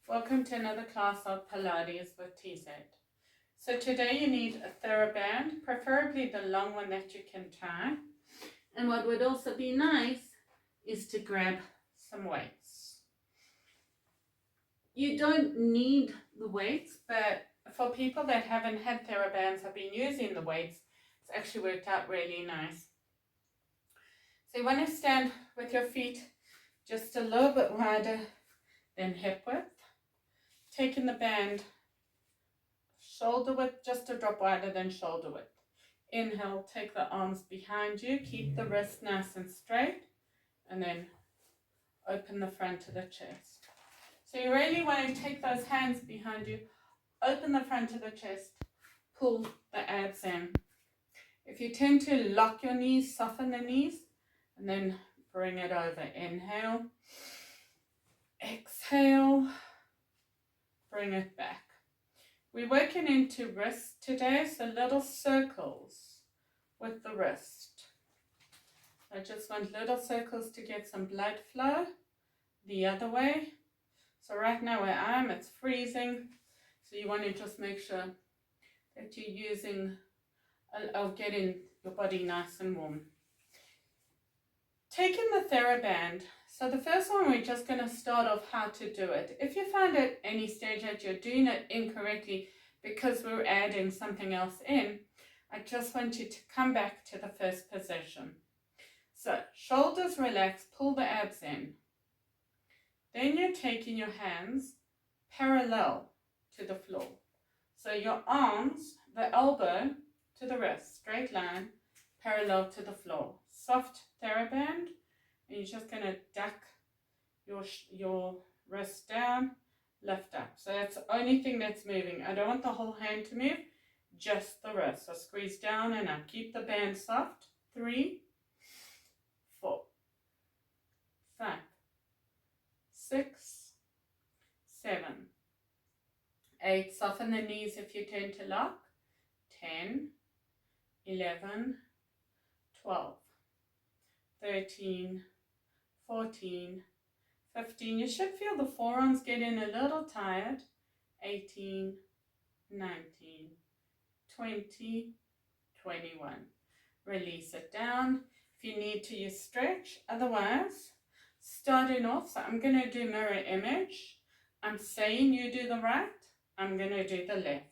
Welcome to another class of Pilates with TZ. So today you need a Theraband, preferably the long one that you can tie. And what would also be nice is to grab some weights. You don't need the weights, but for people that haven't had Therabands, have been using the weights, it's actually worked out really nice. So you want to stand with your feet just a little bit wider than hip width. Taking the band shoulder width, just a drop wider than shoulder width. Inhale, take the arms behind you, keep the wrist nice and straight, and then open the front of the chest. So you really want to take those hands behind you, open the front of the chest, pull the abs in. If you tend to lock your knees, soften the knees, and then bring it over. Inhale, exhale, bring it back. We're working into wrist today, so little circles with the wrist. I just want little circles to get some blood flow the other way. So right now where I am, it's freezing, so you want to just make sure that you're using or getting your body nice and warm. Taking the Theraband, so the first one we're just going to start off how to do it. If you find at any stage that you're doing it incorrectly because we're adding something else in, I just want you to come back to the first position. So shoulders relaxed, pull the abs in. Then you're taking your hands parallel to the floor. So your arms, the elbow to the wrist, straight line, parallel to the floor. Soft Theraband, and you're just going to duck your wrist down, lift up. So that's the only thing that's moving. I don't want the whole hand to move, just the wrist. So squeeze down and up. Keep the band soft. 3, 4, 5, 6, 7, 8. Soften the knees if you tend to lock. 10, 11, 12, 13, 14, 15. You should feel the forearms getting a little tired. 18, 19, 20, 21. Release it down. If you need to, you stretch. Otherwise, starting off, so I'm going to do mirror image. I'm saying you do the right. I'm going to do the left.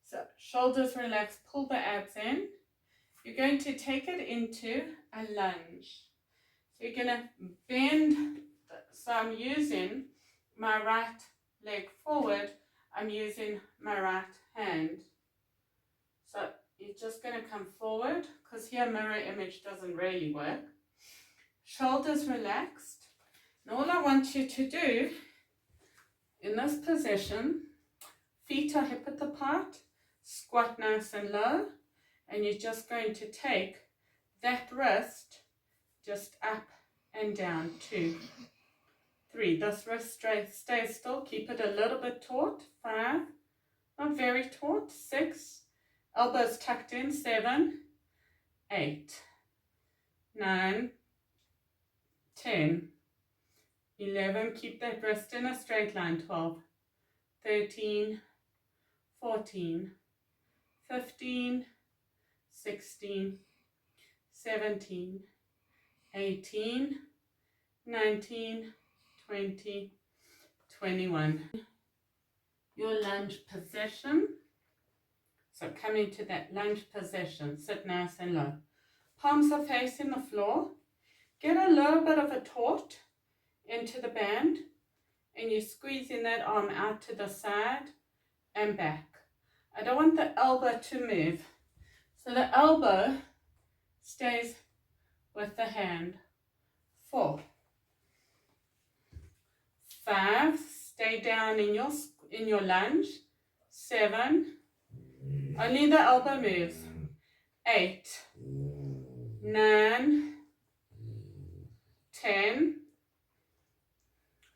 So shoulders relaxed, pull the abs in. You're going to take it into a lunge. So you're going to bend. So I'm using my right leg forward. I'm using my right hand. So you're just going to come forward, because here mirror image doesn't really work. Shoulders relaxed. And all I want you to do in this position, feet are hip width apart, squat nice and low, and you're just going to take that wrist just up and down. 2, 3. This wrist stay still. Keep it a little bit taut. 5. Not very taut. 6. Elbows tucked in. 7, 8, 9, 10, 11. Keep that wrist in a straight line. 12, 13, 14, 15, 16, 17, 18, 19, 20, 21. Your lunge position. So come into that lunge position. Sit nice and low. Palms are facing the floor. Get a little bit of a taut into the band, and you're squeezing that arm out to the side and back. I don't want the elbow to move. So the elbow stays with the hand. 4, 5, stay down in your lunge. 7, only the elbow moves. 8, 9, 10,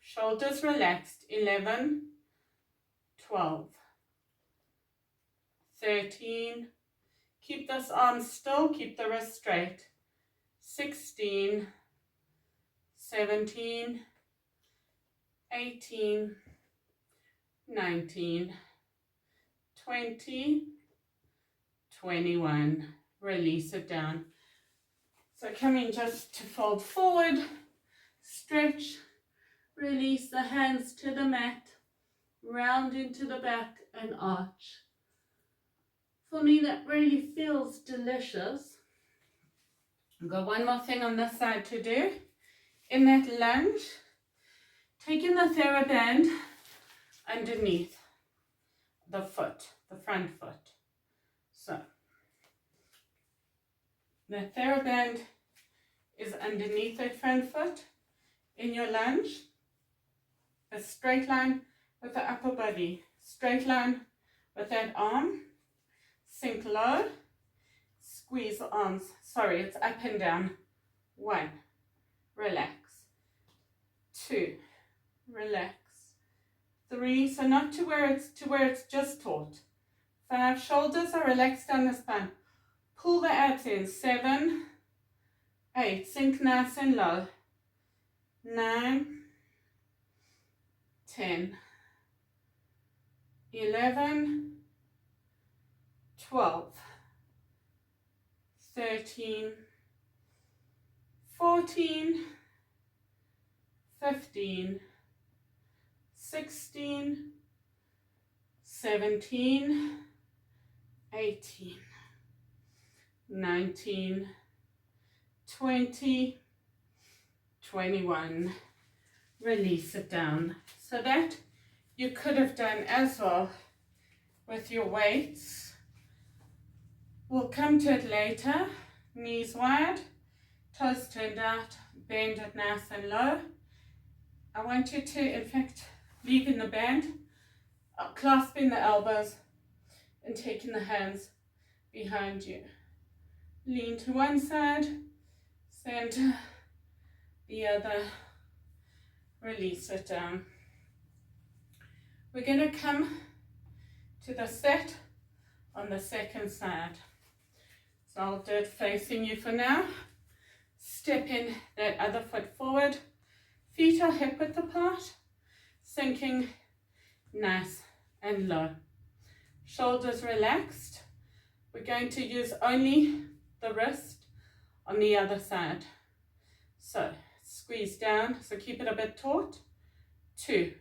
shoulders relaxed. 11, 12, 13, keep this arm still, keep the wrist straight. 16, 17, 18, 19, 20, 21. Release it down. So coming just to fold forward, stretch, release the hands to the mat, round into the back and arch. For me, that really feels delicious. I've got one more thing on this side to do. In that lunge, taking the Theraband underneath the foot, the front foot. So, the Theraband is underneath the front foot. In your lunge, a straight line with the upper body, straight line with that arm, sink low, squeeze the arms, sorry, it's up and down. 1, relax. 2, relax. 3, so not to where it's just taut. 5, shoulders are relaxed down the spine. Pull the abs in. 7, 8, sink nice and low. 9, 10, 11, 12, 13, 14, 15, 16, 17, 18, 19, 20, 21. Release it down. So that you could have done as well with your weights. We'll come to it later. Knees wide, toes turned out, bend it nice and low. I want you to, in fact, leave in the band, clasping the elbows and taking the hands behind you. Lean to one side, center, the other, release it down. We're going to come to the set on the second side. So I'll do it facing you for now. Step in that other foot forward. Feet are hip width apart, sinking nice and low. Shoulders relaxed. We're going to use only the wrist on the other side. So squeeze down, so keep it a bit taut. 2,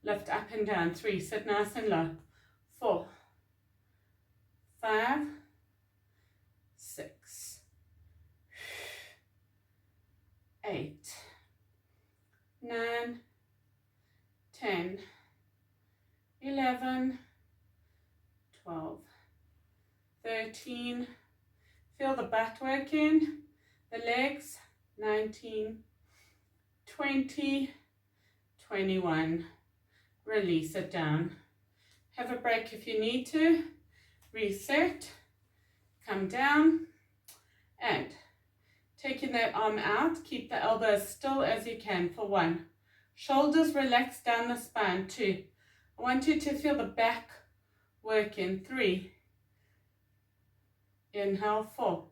lift up and down. 3, sit nice and low. 4, 5, 6, 8, 9, 10, 11, 12, 13, feel the butt working, the legs, 19, 20, 21, release it down. Have a break if you need to, reset, come down, and taking that arm out, keep the elbows still as you can for 1. Shoulders relaxed down the spine. 2, I want you to feel the back working. 3, inhale. 4,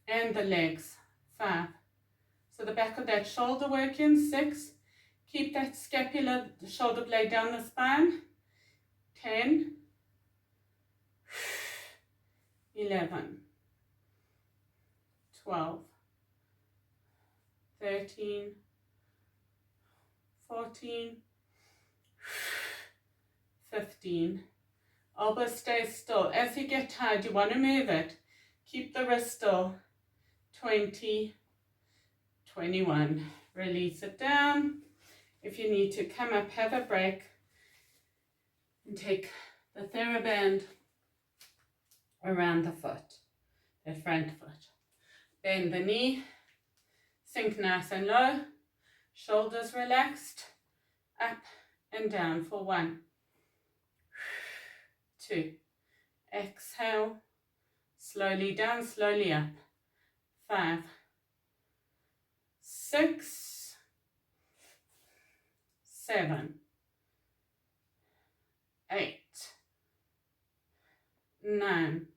and the legs. 5, so the back of that shoulder working. 6, keep that scapula, the shoulder blade down the spine. 10, 11, 12, 13, 14, 15. Elbow stays still. As you get tired, you want to move it. Keep the wrist still. 20, 21. Release it down. If you need to come up, have a break, and take the Theraband around the foot, the front foot. Bend the knee, sink nice and low, shoulders relaxed, up and down for 1, 2, exhale, slowly down, slowly up, 5, 6, 7, 8, 9,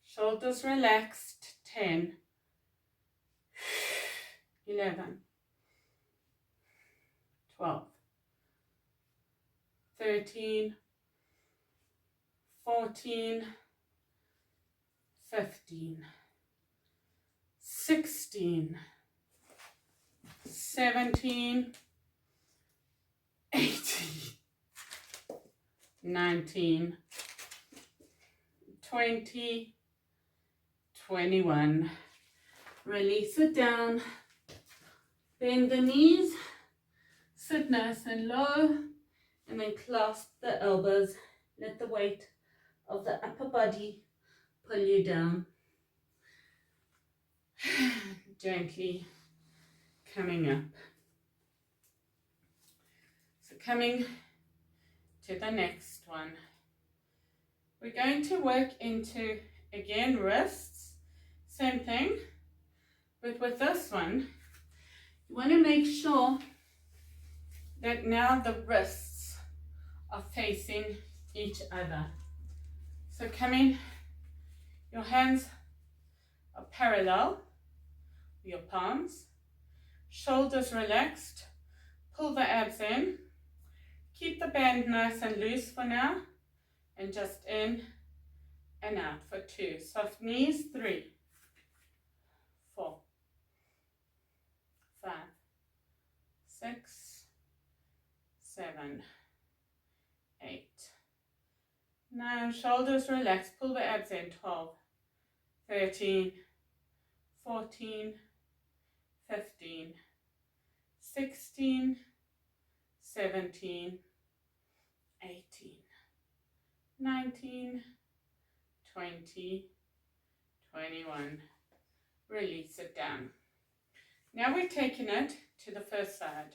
shoulders relaxed, 10, 11, 12, 13, 14, 15, 16, 17, 18, 19, 20, 21. Release it down. Bend the knees. Sit nice and low. And then clasp the elbows. Let the weight of the upper body pull you down. Gently coming up. So coming to the next one. We're going to work into, again, wrists. Same thing. But with this one, you want to make sure that now the wrists are facing each other. So coming, your hands are parallel, your palms, shoulders relaxed, pull the abs in, keep the band nice and loose for now, and just in and out for 2. Soft knees, 3, 4, 5, 6, 7, 8, 9, shoulders relaxed, pull the abs in, 12, 13, 14, 15, 16, 17, 18, 19, 20, 21. Release it down. Now we're taking it to the first side.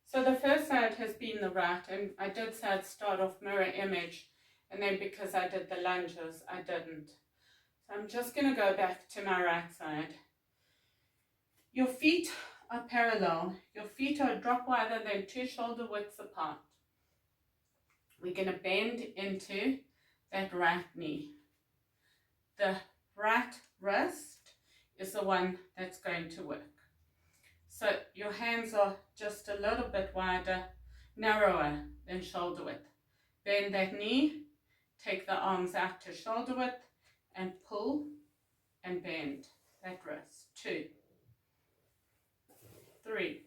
So the first side has been the right, and I did say I'd start off mirror image, and then because I did the lunges, I didn't. So I'm just going to go back to my right side. Your feet are parallel. Your feet are a drop wider than 2 shoulder widths apart. We're going to bend into that right knee. The right wrist is the one that's going to work. So your hands are just a little bit wider, narrower than shoulder width. Bend that knee, take the arms out to shoulder width, and pull and bend that wrist. 2, 3,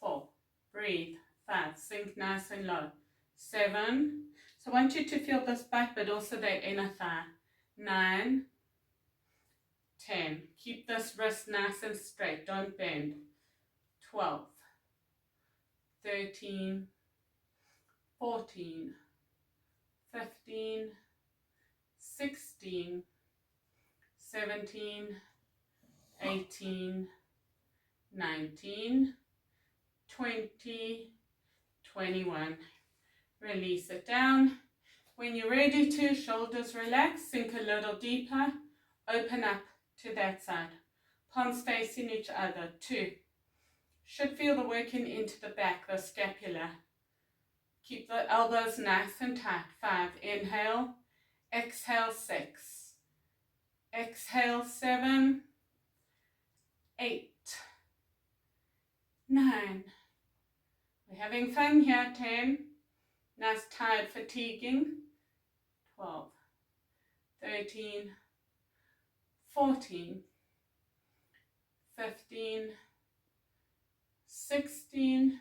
4, breathe, 5, sink nice and low, 7, so I want you to feel this back but also the inner thigh, 9, 10, keep this wrist nice and straight, don't bend, 12, 13, 14, 15, 16, 17, 18, 19, 20, 21. Release it down. When you're ready to, shoulders relax, sink a little deeper, open up to that side. Palms facing each other. 2. Should feel the working into the back, the scapula. Keep the elbows nice and tight. 5. Inhale. Exhale. 6. Exhale. 7. 8. 9. We're having fun here. 10. Nice, tired, fatiguing. 12. 13. 14. 15. 16.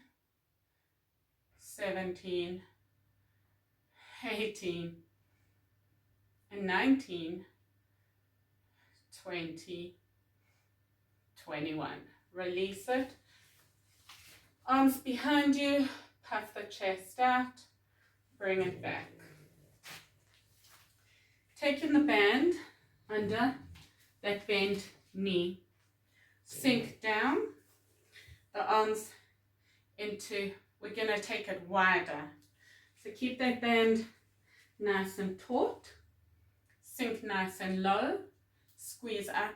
17. 18. And 19. 20. 21. Release it. Arms behind you. Puff the chest out. Bring it back. Taking the band under that bent knee. Sink down. The arms into, we're going to take it wider. So keep that band nice and taut. Sink nice and low. Squeeze up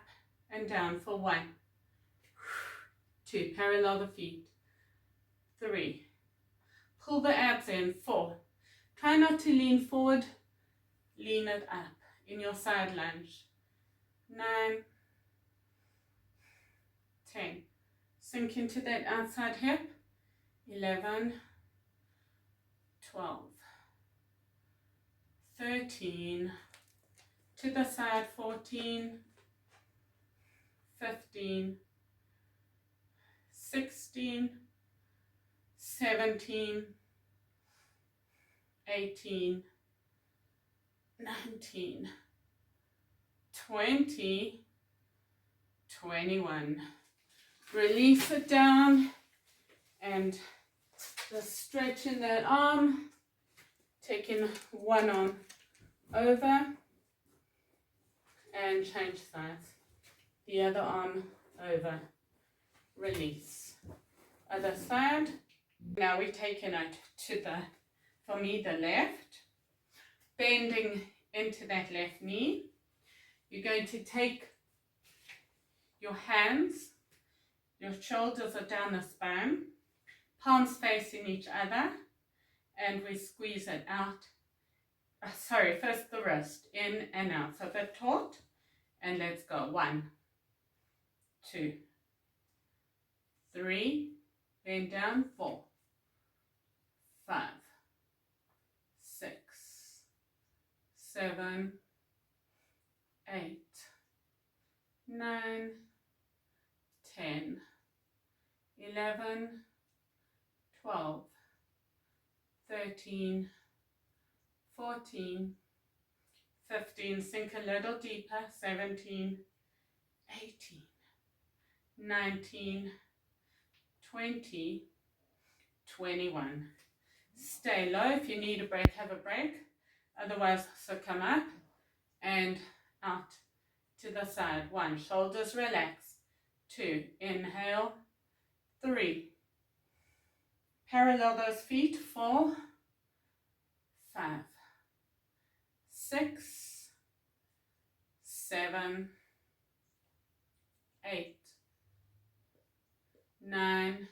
and down for 1. 2. Parallel the feet. 3. Pull the abs in. 4. Try not to lean forward. Lean it up in your side lunge. 9. 10. Sink into that outside hip. 11. 12, 13, to the side, 14, 15, 16, 17, 18, 19, 20, 21. Release it down and just stretching that arm, taking one arm over and change sides. The other arm over, release. Other side. Now we're taking it to the, for me, the left, bending into that left knee. You're going to take your hands, your shoulders are down the spine, palms facing each other, and we squeeze it out. First the wrist, in and out. So a bit taut, and let's go. 1, 2, 3, bend down, 4, 5, 6, 7, 8, 9, 10, 11, 12, 13, 14, 15, sink a little deeper, 17, 18, 19, 20, 21. Stay low. If you need a break, have a break. Otherwise, so come up and out to the side. 1, shoulders relax. 2, inhale. 3, parallel those feet. 4, 5, 6, 7, 8, 9,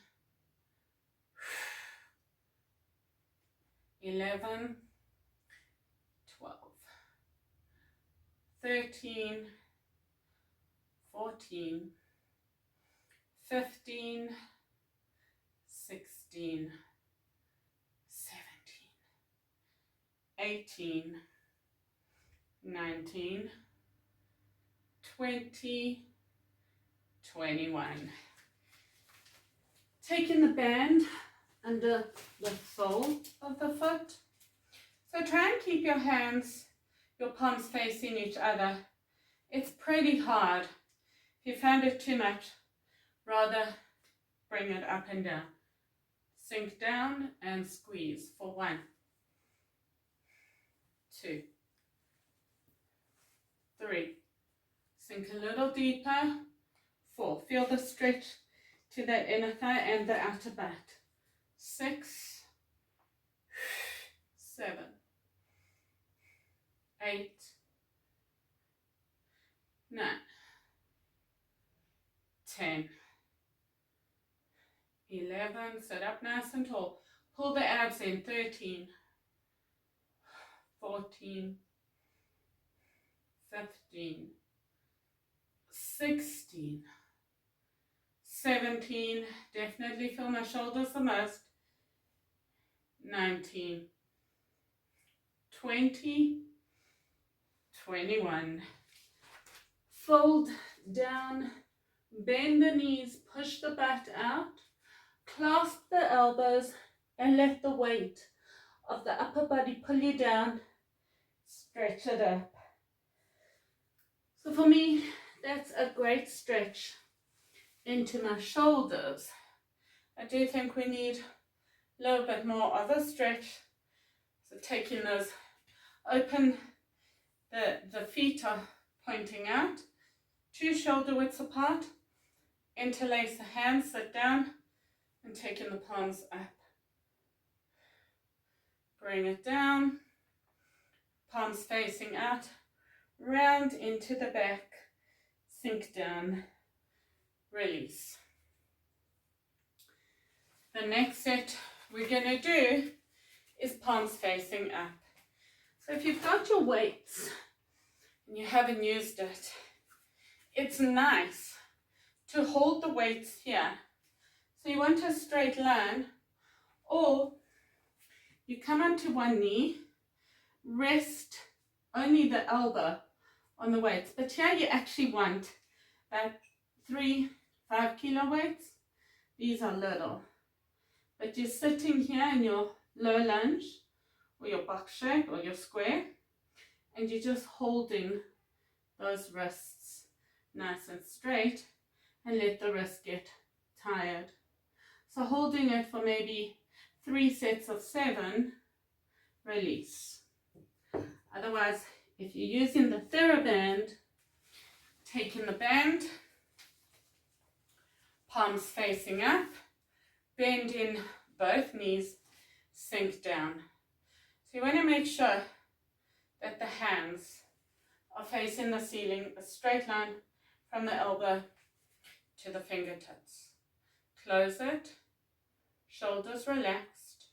11, 12, 13, 14, 15, 16, 17, 18, 19, 20, 21. Taking the band under the sole of the foot. So try and keep your hands, your palms facing each other. It's pretty hard. If you found it too much, rather bring it up and down. Sink down and squeeze for 1, 2, 3. Sink a little deeper. 4. Feel the stretch to the inner thigh and the outer butt. 6, 7, 8, 9, 10, 11, sit up nice and tall. Pull the abs in. 13, 14, 15, 16, 17, definitely feel my shoulders the most. 19, 20, 21. Fold down, bend the knees, push the butt out, clasp the elbows, and let the weight of the upper body pull you down. Stretch it up. So for me, that's a great stretch into my shoulders. I do think we need a little bit more of a stretch. So taking those open, the feet are pointing out, 2 shoulder widths apart, interlace the hands, sit down, and taking the palms up. Bring it down, palms facing out, round into the back, sink down, release. The next set we're going to do is palms facing up. So if you've got your weights and you haven't used it, it's nice to hold the weights here. So you want a straight line, or You come onto one knee, rest only the elbow on the weights. But here you actually want that 3-5 kilo weights. These are little. But you're sitting here in your low lunge or your box shape or your square, and you're just holding those wrists nice and straight and let the wrist get tired. So holding it for maybe 3 sets of 7, release. Otherwise, if you're using the Theraband, taking the band, palms facing up, bend in both knees, sink down. So you want to make sure that the hands are facing the ceiling, a straight line from the elbow to the fingertips. Close it, shoulders relaxed,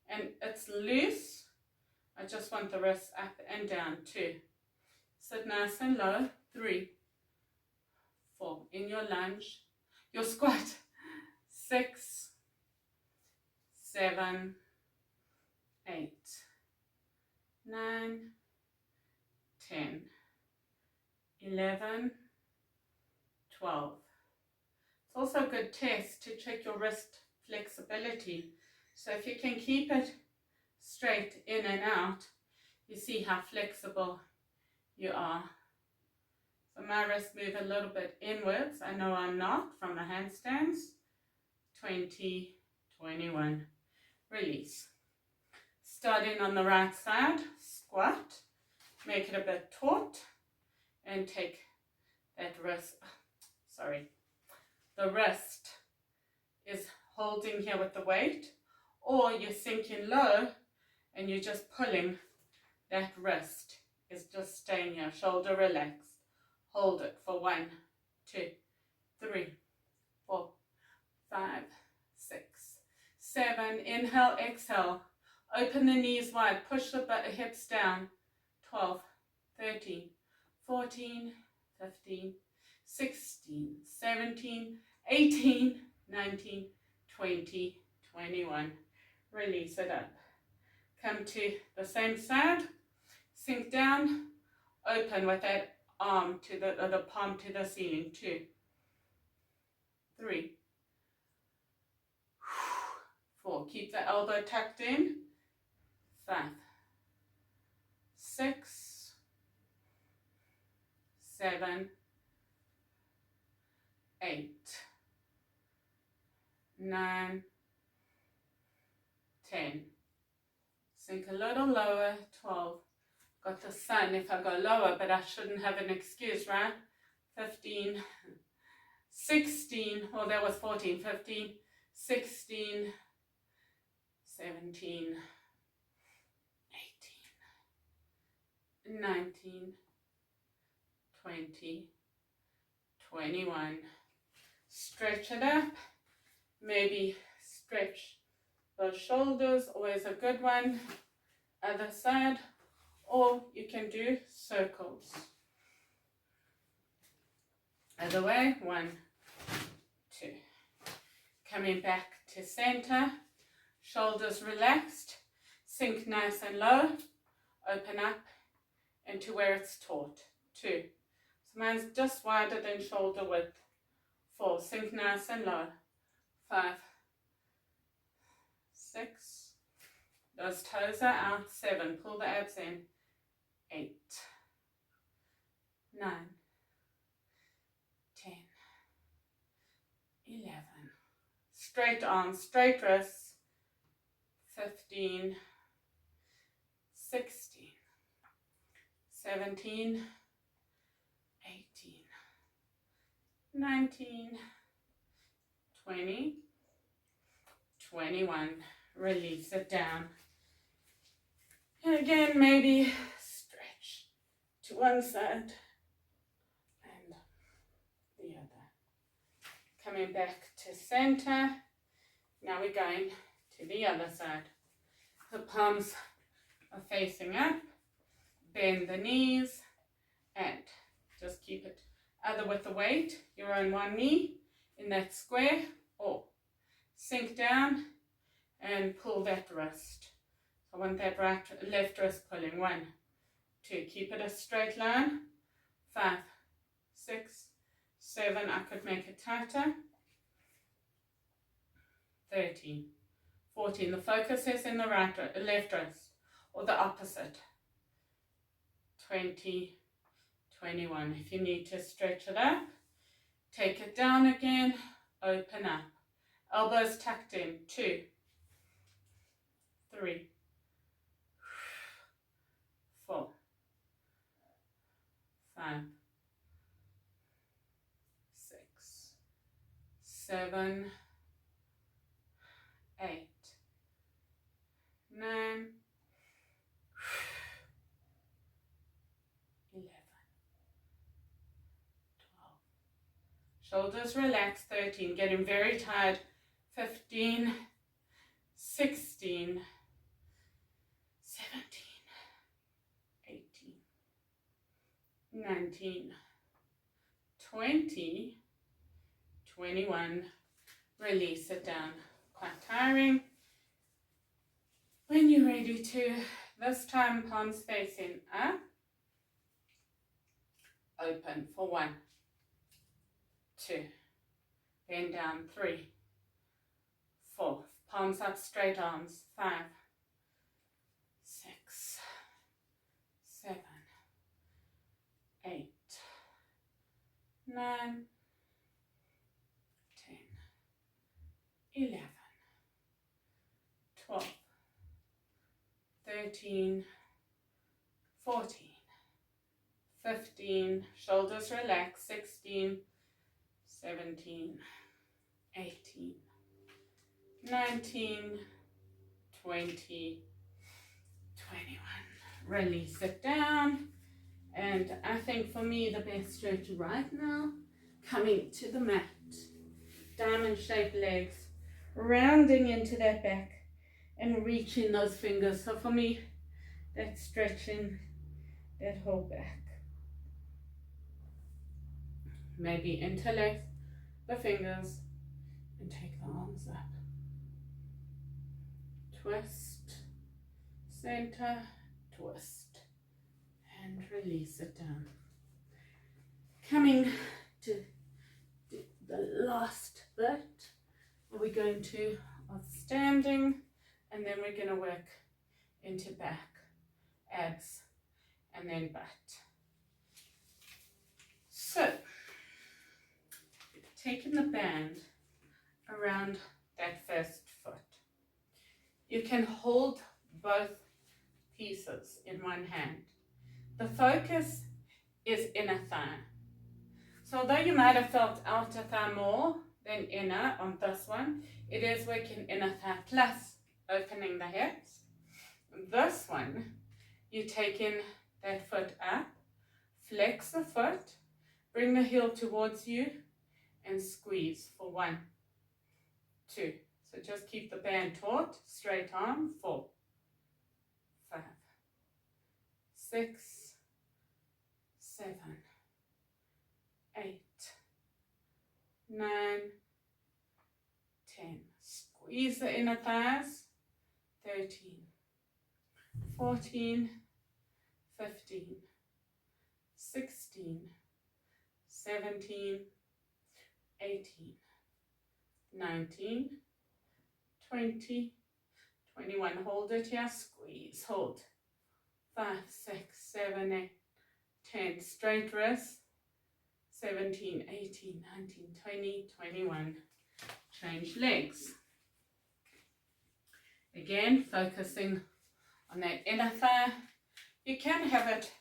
and it's loose. I just want the wrists up and down. 2. Sit nice and low. 3, 4. In your lunge, your squat. 6, 7, 8, 9, 10, 11, 12. It's also a good test to check your wrist flexibility. So if you can keep it straight in and out, you see how flexible you are. So my wrists move a little bit inwards. I know I'm not from the handstands. 20, 21. Release. Starting on the right side, squat. Make it a bit taut and take that wrist. The wrist is holding here with the weight, or you're sinking low and you're just pulling. That wrist is just staying here, shoulder relaxed. Hold it for 1, 2, 3, 4, 5, 6, 7. Inhale, exhale. Open the knees wide, push the hips down. 12, 13, 14, 15, 16, 17, 18, 19, 20, 21. Release it up. Come to the same side. Sink down. Open with that arm to the palm to the ceiling. 2, 3, 4. Keep the elbow tucked in. 5, 6, 7, 8, 9, 10. Sink a little lower. 12. Got the sun if I go lower, but I shouldn't have an excuse, right? 15, 16, oh that was 14, 15, 16, 17, 18, 19, 20, 21. Stretch it up. Maybe stretch those shoulders, always a good one. Other side, or you can do circles. Other way, 1, 2. Coming back to center, shoulders relaxed, sink nice and low, open up into where it's taut. 2. So mine's just wider than shoulder width. 4. Sink nice and low. 5, 6. Those toes are out. 7. Pull the abs in. 8, 9, 10, 11. Straight arms, straight wrists. 15, 16, 17, 18, 19, 20, 21. Release it down. And again, maybe stretch to one side and the other. Coming back to center. Now we're going to the other side. The palms are facing up. Bend the knees and just keep it either with the weight, you're on one knee in that square, or sink down and pull that wrist. I want that left wrist pulling. 1, 2, keep it a straight line. 5, 6, 7, I could make it tighter. 13, 14, the focus is in the left wrist, or the opposite. 20, 21, if you need to stretch it up, take it down again, open up. Elbows tucked in. 2, 3, 4, 5, 6, 7, 8, 9, 11, 12. Shoulders relaxed. 13, getting very tired. 15, 16, 17, 18, 19, 20, 21. Release it down. Quite tiring. When you're ready to, this time palms facing up. Open for 1, 2, bend down. 3, 4, palms up, straight arms. 5, 6, 7, 8, 9, 10, 11, 12, 13, 14, 15, shoulders relaxed. 16, 17, 18, 19, 20, 21. Release it down. And I think for me the best stretch right now, coming to the mat, diamond shaped legs, rounding into that back and reaching those fingers. So for me, that's stretching that whole back. Maybe interlace the fingers and take the arms up. Twist, center, twist, and release it down. Coming to the last bit, we're going to standing, and then we're going to work into back, abs, and then butt. So, taking the band around that first foot. You can hold both pieces in one hand. The focus is inner thigh. So although you might have felt outer thigh more than inner on this one, it is working inner thigh plus opening the hips. This one, you take in that foot up, flex the foot, bring the heel towards you, and squeeze for 1, 2. So just keep the band taut, straight arm. 4, 5, 6, 7, 8, 9, 10. Squeeze the inner thighs. 13, 14, 15, 16, 17, 18, 19, 20, 21. Hold it here, squeeze, hold. 5, 6, 7, 8, 10. Straight wrist. 17, 18, 19, 20, 21. Change legs. Again, focusing on that inner thigh. You can have it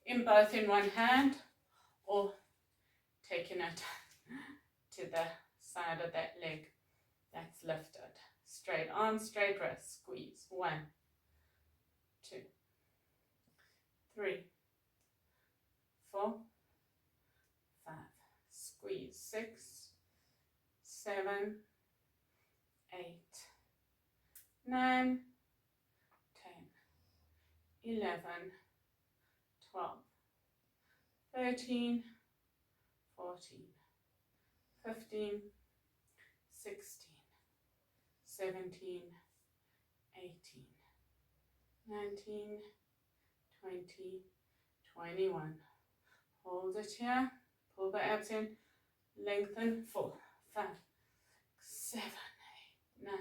in both in one hand, or taking it to the side of that leg that's lifted. Straight arm, straight wrist, squeeze. 1, 2, 3, 4, 5, squeeze. 6, 7, 8, 9, 10, 11, 12, 13, 14, 15, 16, 17, 18, 19, 20, 21. Hold it here. Pull the abs in. Lengthen. 4, 5, 7, 8, 9,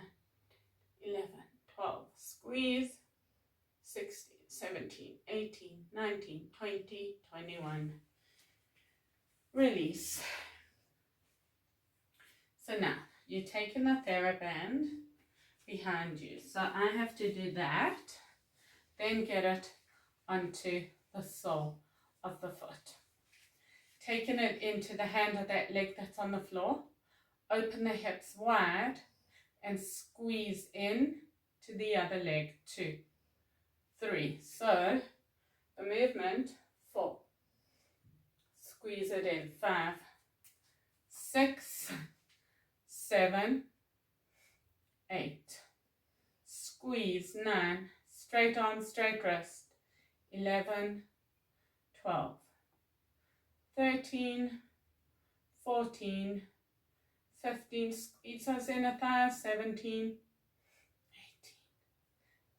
11, 12. Squeeze. 16, 17, 18, 19, 20, 21. Release. So now, you're taking the Theraband behind you. So I have to do that, then get it onto the sole of the foot. Taking it into the hand of that leg that's on the floor. Open the hips wide and squeeze in to the other leg. 2, 3. So the movement, 4. Squeeze it in. 5, 6, 7, 8. Squeeze. 9. Straight arm, straight wrist. 11, 12, 13, 14, 15. Squeeze those inner thighs. 17,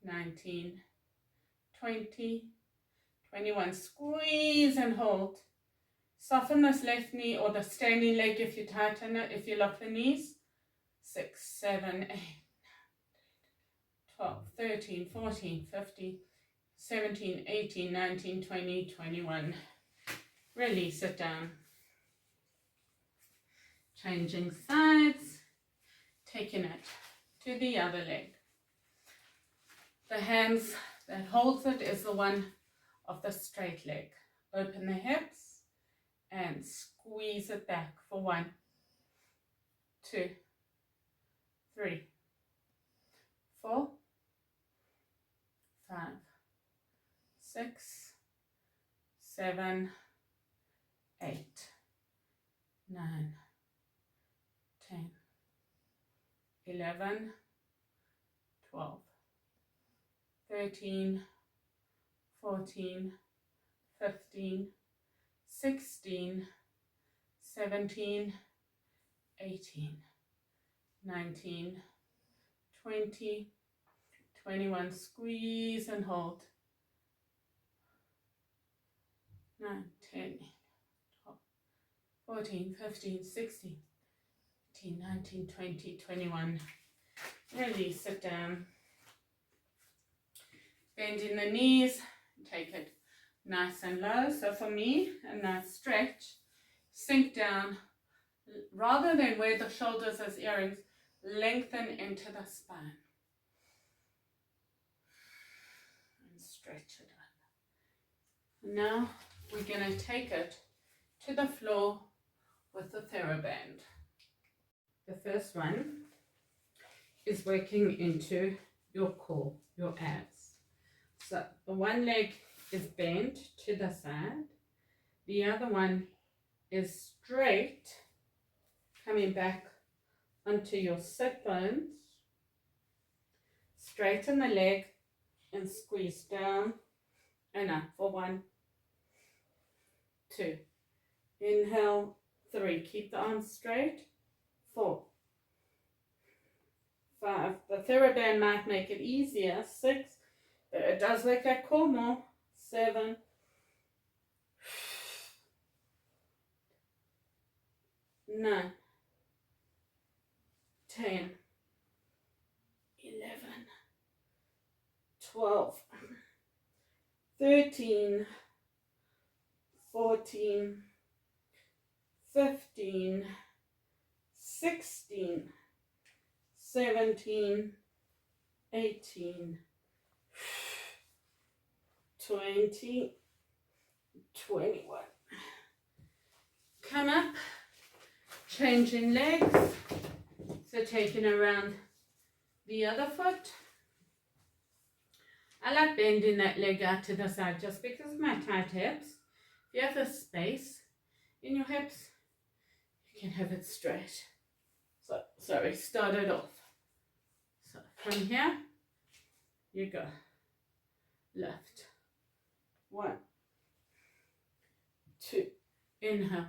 18, 19, 20, 21. Squeeze and hold. Soften this left knee or the standing leg if you tighten it, if you lock the knees. 6, 7, 8, 12, 13, 14, 15, 17, 18, 19, 20, 21. Release it down. Changing sides. Taking it to the other leg. The hands that holds it is the one of the straight leg. Open the hips and squeeze it back for 1, 2, 3, 4, 5, 6, 7, 8, 9, 10, 11, 12, 13, 14, 15, 16, 17, 18, 19, 20, 21. Squeeze and hold. 9, 10, 12, 14, 15, 16, 18, 19, 20, 21. Release it down. Bend in the knees. Take it nice and low. So for me, a nice stretch. Sink down. Rather than wear the shoulders as earrings, lengthen into the spine. And stretch it up. Now we're going to take it to the floor with the Theraband. The first one is working into your core, your abs. So the one leg is bent to the side. The other one is straight, coming back onto your sit bones. Straighten the leg and squeeze down and up for 1, 2. Inhale, 3. Keep the arms straight. 4, 5. The Theraband might make it easier. 6. But it does work that core more. 7, 9, 10, 11, 12, 13, 14, 15, 16, 17, 18, 20, 21. Come up, changing legs. So taking around the other foot. I like bending that leg out to the side just because of my tight hips. If you have a space in your hips, you can have it straight. So, sorry, start it off. So from here, you go. Left. 1, 2. Inhale.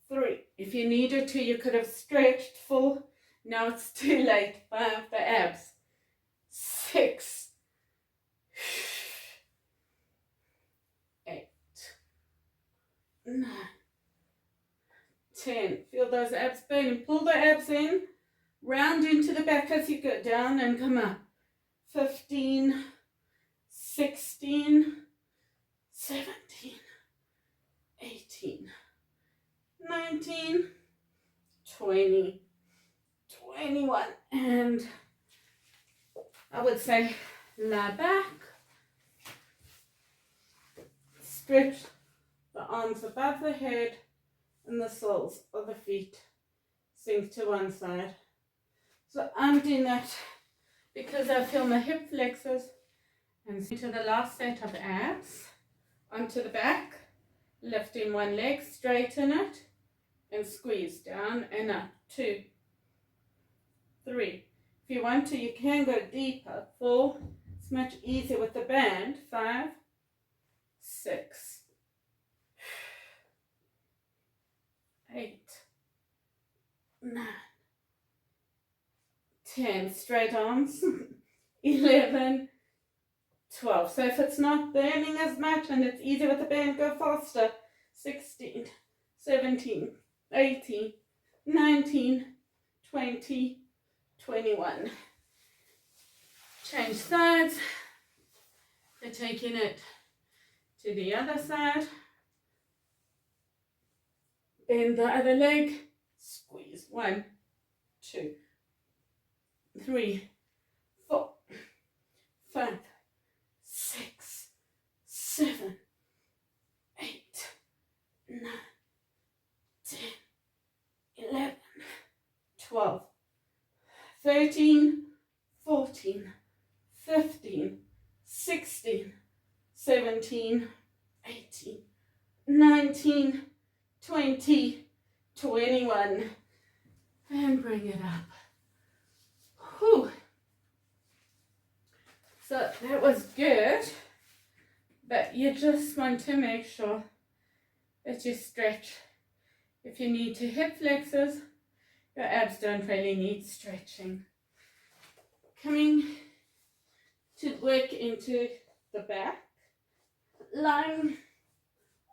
3. If you needed to, you could have stretched. 4. Now it's too late. 5. The abs. 6. 10. Feel those abs burning. Pull the abs in. Round into the back as you go down and come up. 15, 16, 17, 18, 19, 20, 21. And I would say lie back. Stretch the arms above the head and the soles of the feet sink to one side. So I'm doing that because I feel my hip flexors and to the last set of abs onto the back, lifting one leg, straighten it and squeeze down and up. 2, 3. If you want to, you can go deeper. 4. It's much easier with the band. 5, 6, 8, 9, 10. Straight arms. 11, 12. So if it's not burning as much and it's easier with the band, go faster. 16, 17, 18, 19, 20, 21. Change sides. We're taking it to the other side. Bend the other leg. Squeeze. 1, 2, 3, 4, 5, 6, 7, 8, 9, 10, 11, 12, 13, 14, 15, 16, 17, 18, 19, 20, 21. And bring it up. Whew. So that was good, but you just want to make sure that you stretch. If you need to hip flexors, your abs don't really need stretching. Coming to work into the back, lying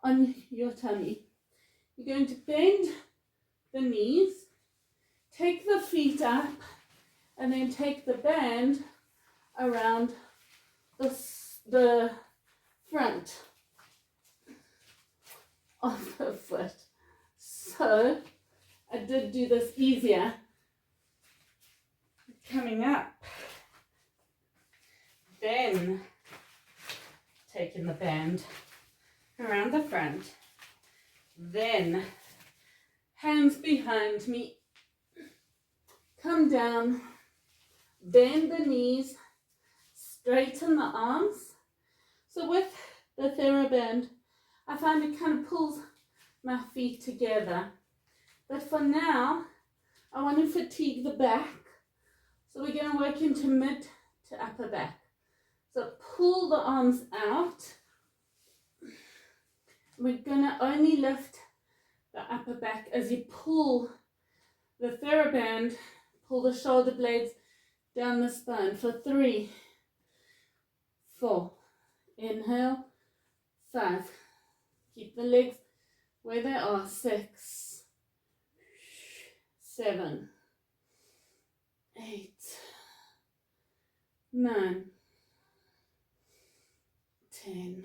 on your tummy. You're going to bend the knees, take the feet up, and then take the band around the front of the foot. So I did do this easier. Coming up, then taking the band around the front, then hands behind me, come down, bend the knees, straighten the arms. So with the Theraband, I find it kind of pulls my feet together. But for now, I want to fatigue the back. So we're going to work into mid to upper back. So pull the arms out. We're going to only lift the upper back as you pull the Theraband, pull the shoulder blades down the spine for 3, 4, inhale, 5, keep the legs where they are, 6, 7, 8, 9, 10,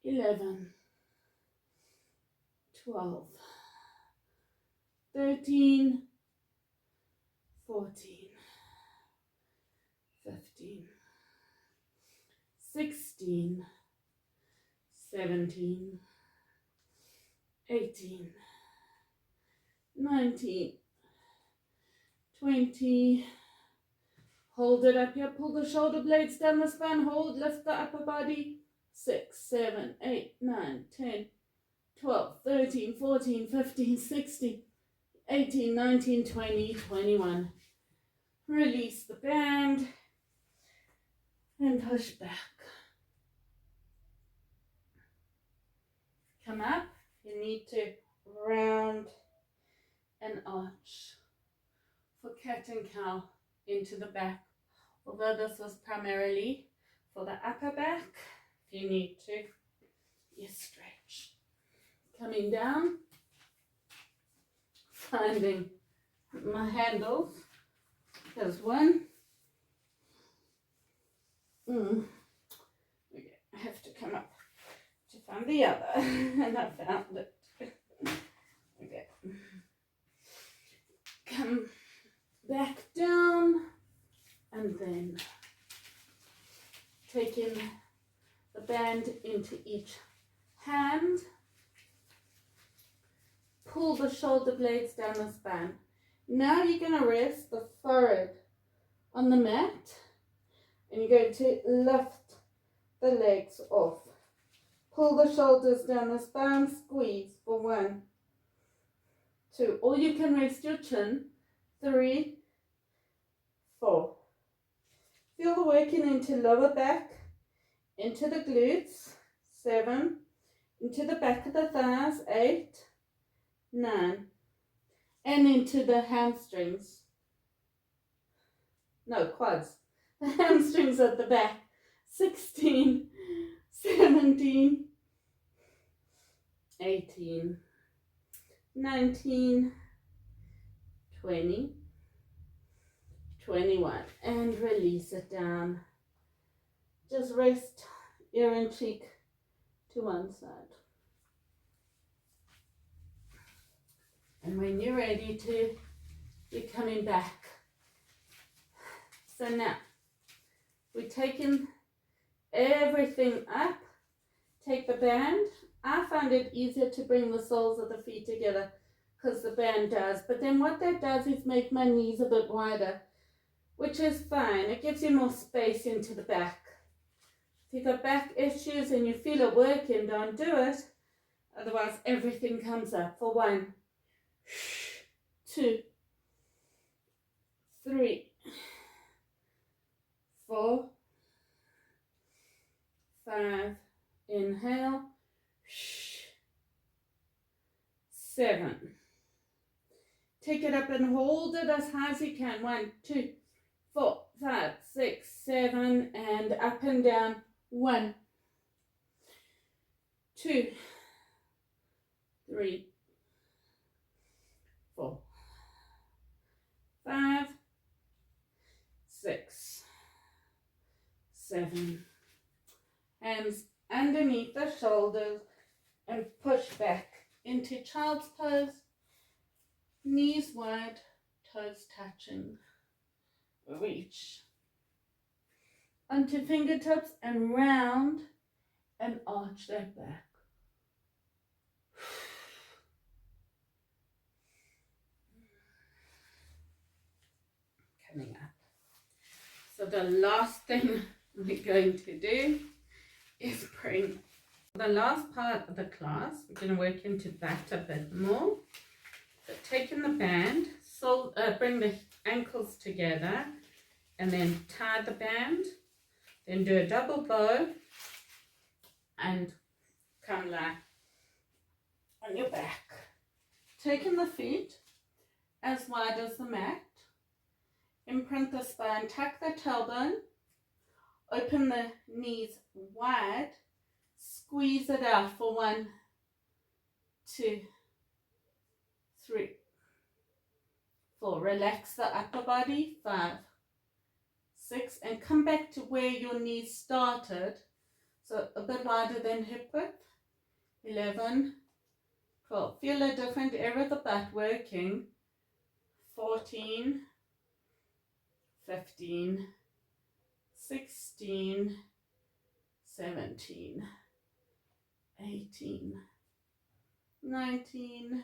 11, 12, 13, 14, 15, 16, 17, 18, 19, 20. Hold it up here, pull the shoulder blades down the spine, hold, lift the upper body. 6, 7, 8, 9, 10, 12, 13, 14, 15, 16, 18, 19, 20, 21. Release the band and push back. Come up. You need to round and arch for cat and cow into the back. Although this was primarily for the upper back, if you need to, you stretch. Coming down, finding my handles. There's one. Okay, I have to come up to find the other, and I found it. Okay. Come back down, and then taking the band into each hand. Pull the shoulder blades down the spine. Now you're going to rest the forehead on the mat, and you're going to lift the legs off. Pull the shoulders down the spine, squeeze for 1, 2, or you can rest your chin, 3, 4. Feel the working into lower back, into the glutes, 7, into the back of the thighs, 8, 9, and into the hamstrings. No, quads. The hamstrings at the back, 16, 17, 18, 19, 20, 21, and release it down. Just rest ear and cheek to one side. And when you're ready to, you're coming back. So now, we're taking everything up. Take the band. I find it easier to bring the soles of the feet together because the band does. But then what that does is make my knees a bit wider, which is fine. It gives you more space into the back. If you've got back issues and you feel it working, don't do it. Otherwise, everything comes up. For 1, 2, 3, 4, 5, inhale, 7. Take it up and hold it as high as you can. 1, 2, 4, 5, 6, 7, and up and down. 1, 2, 3, 4, 5, 6, 7. Hands underneath the shoulders and push back into child's pose. Knees wide, toes touching. Reach onto fingertips and round and arch that back. Coming up. So the last thing we're going to do is bring the last part of the class. We're going to work into that a bit more. So taking the band, so bring the ankles together and then tie the band, then do a double bow and come lie on your back. Taking the feet as wide as the mat, imprint the spine, tuck the tailbone, open the knees wide, squeeze it out for 1, 2, 3, 4. Relax the upper body, 5, 6, and come back to where your knees started, so a bit wider than hip width. 11, 12. Feel a different area of the butt working. 14, 15, 16, 17, 18, 19,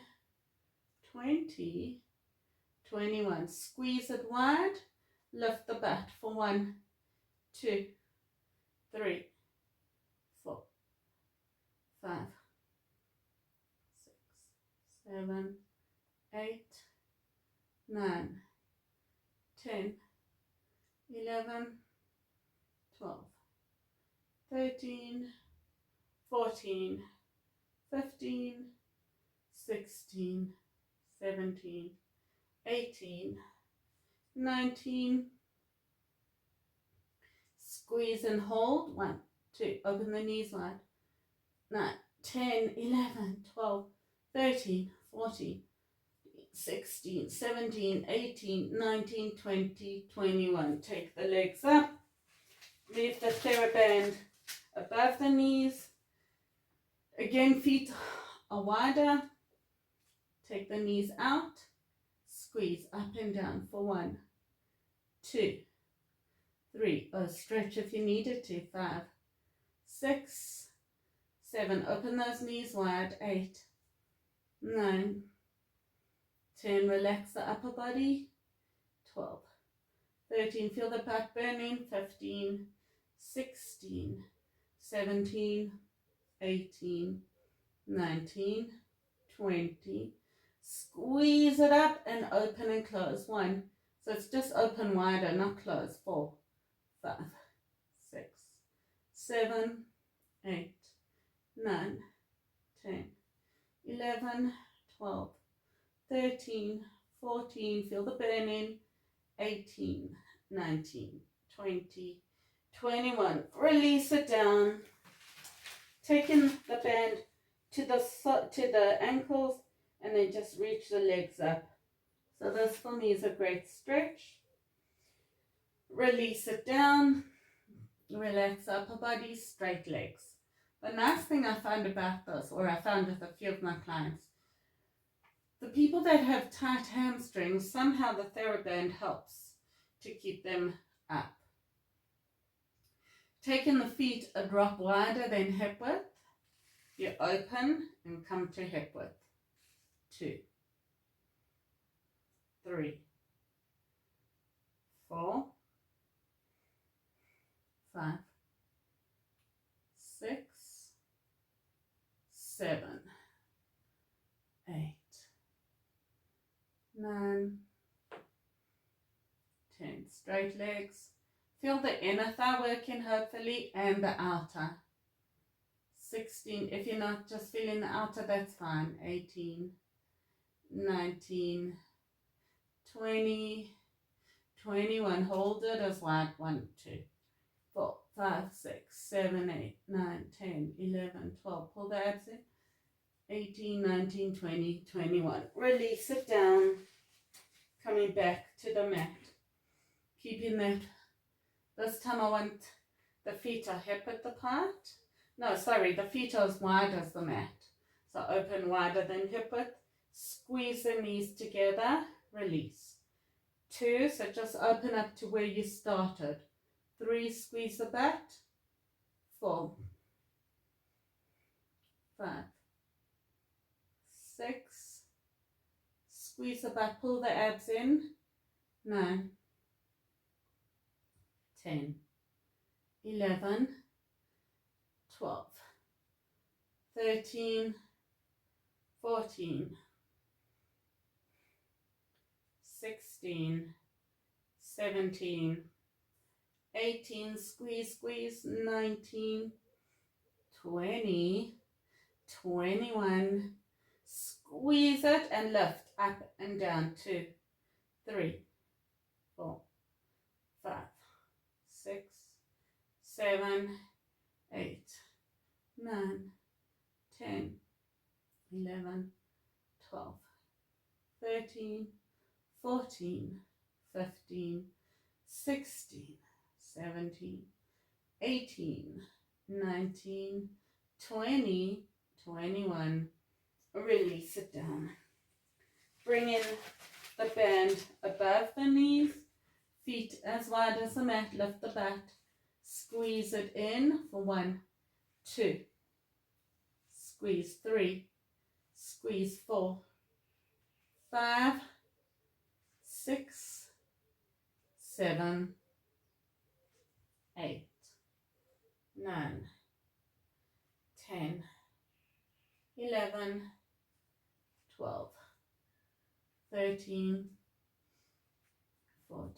20, 21. Squeeze it wide, lift the butt for 1, 2, 3, 4, 5, 6, 7, 8, 9, 10, 11, 12, 13, 14, 15, 16, 17, 18, 19, squeeze and hold, 1, 2, open the knees wide, 9, 10, 11, 12, 13, 14, 16, 17, 18, 19, 20, 21. Take the legs up. Leave the Theraband above the knees. Again, feet are wider. Take the knees out. Squeeze up and down for 1, 2, 3. Oh, stretch if you needed to. 5, 6, 7. Open those knees wide. 8, 9, 10. Relax the upper body. 12, 13. Feel the butt burning. 15, 16, 17, 18, 19, 20. Squeeze it up and open and close. 1. So it's just open wider, not close. 4, 5, 6, 7, 8, 9, 10, 11, 12, 13, 14. Feel the burning. 18, 19, 20, 21. Release it down. Taking the band to the ankles, and then just reach the legs up. So this for me is a great stretch. Release it down. Relax upper body, straight legs. The nice thing I found about this, or I found with a few of my clients, the people that have tight hamstrings, somehow the Theraband helps to keep them up. Taking the feet a drop wider than hip width, you open and come to hip width. 2, 3, 4, 5, 6, 7, 8, 9, 10. Straight legs. Feel the inner thigh working hopefully and the outer. 16. If you're not just feeling the outer, that's fine. 18, 19, 20, 21. Hold it as wide. 1, 2, 4, 5, 6, 7, 8, 9, 10, 11, 12. Pull the abs in. 18, 19, 20, 21. Release it down. Coming back to the mat. Keeping that. This time I want the feet are hip width apart. No, sorry, the feet are as wide as the mat. So open wider than hip width. Squeeze the knees together. Release. 2, so just open up to where you started. 3, squeeze the butt. 4, 5, 6, squeeze the butt, pull the abs in. 9, 10, 11, 12, 13, 14, 16, 17, 18, squeeze, squeeze, 19, 20, 21, squeeze it and lift up and down. 2, 3, 4, 5, 6, 7, 8, 9, 10, 11, 12, 13, 14, 15, 16, 17, 18, 19, 20, 21. Release it down. Bring in the band above the knees, feet as wide as the mat, lift the butt, squeeze it in for 1, 2, squeeze 3, squeeze 4, 5, 6, 7, 8, 9, 10, 11, 12, 13, 14,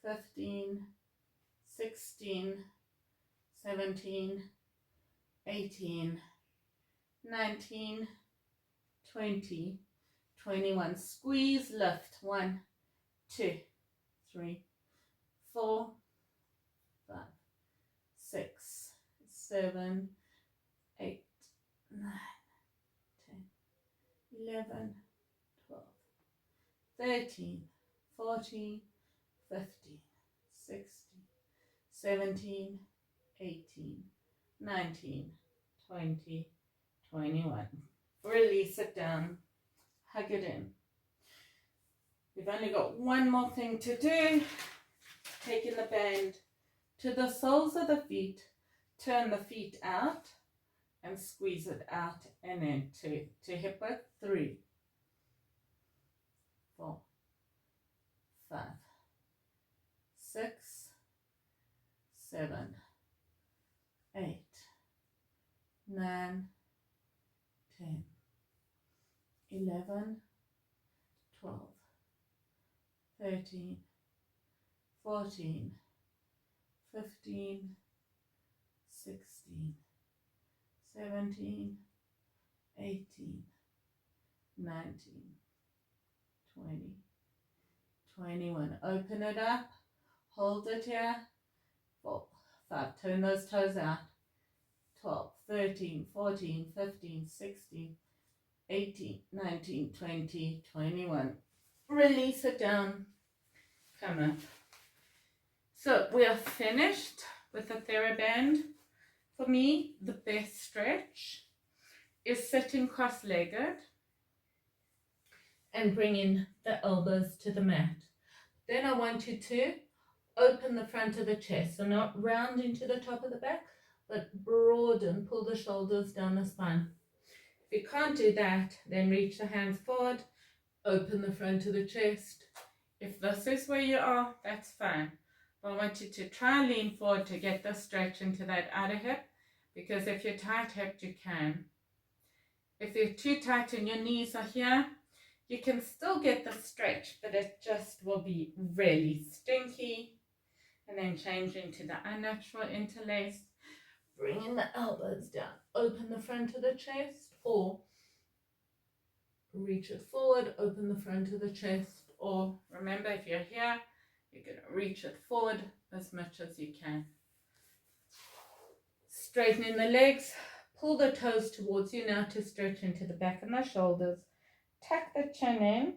15, 16, 17, 18, 19, 20, 21. Squeeze, lift. 1, 2, 3, 4, 5, 6, 7, 8, 9, 10, 11, 13, 14, 15, 16, 17, 18, 19, 20, 21. Release it down. Hug it in. We've only got one more thing to do. Taking the band to the soles of the feet, turn the feet out and squeeze it out and in to hip width. 3, 4, 5, 6, 7, 8, 9, 10, 11, 12, 13, 14, 15, 16, 17, 18, 19, 20, 21. Open it up, hold it here. 4, 5, turn those toes out. 12, 13, 14, 15, 16, 18, 19, 20, 21. Release it down. Come up. So we are finished with the Theraband. For me, the best stretch is sitting cross-legged and bringing the elbows to the mat. Then I want you to open the front of the chest, so not round into the top of the back, but broaden, pull the shoulders down the spine. If you can't do that, then reach the hands forward, open the front of the chest. If this is where you are, that's fine. But I want you to try and lean forward to get the stretch into that outer hip, because if you're tight-hipped, you can. If you're too tight and your knees are here, you can still get the stretch, but it just will be really stinky. And then change into the unnatural interlace. Bringing the elbows down. Open the front of the chest, or reach it forward, open the front of the chest, or remember, if you're here, you're going to reach it forward as much as you can. Straightening the legs, pull the toes towards you now to stretch into the back of the shoulders. Tuck the chin in,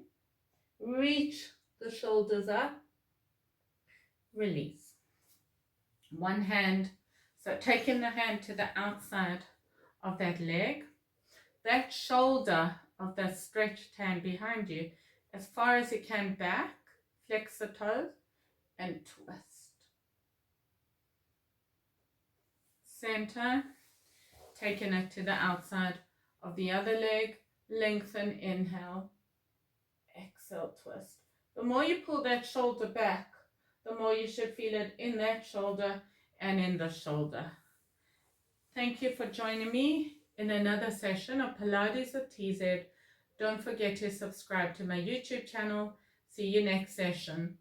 reach the shoulders up, release. One hand, so taking the hand to the outside of that leg, that shoulder of the stretched hand behind you, as far as you can back, flex the toes and twist. Center, taking it to the outside of the other leg, lengthen, inhale, exhale, twist. The more you pull that shoulder back, the more you should feel it in that shoulder and in the shoulder. Thank you for joining me in another session of Pilates with TZ. Don't forget to subscribe to my YouTube channel. See you next session.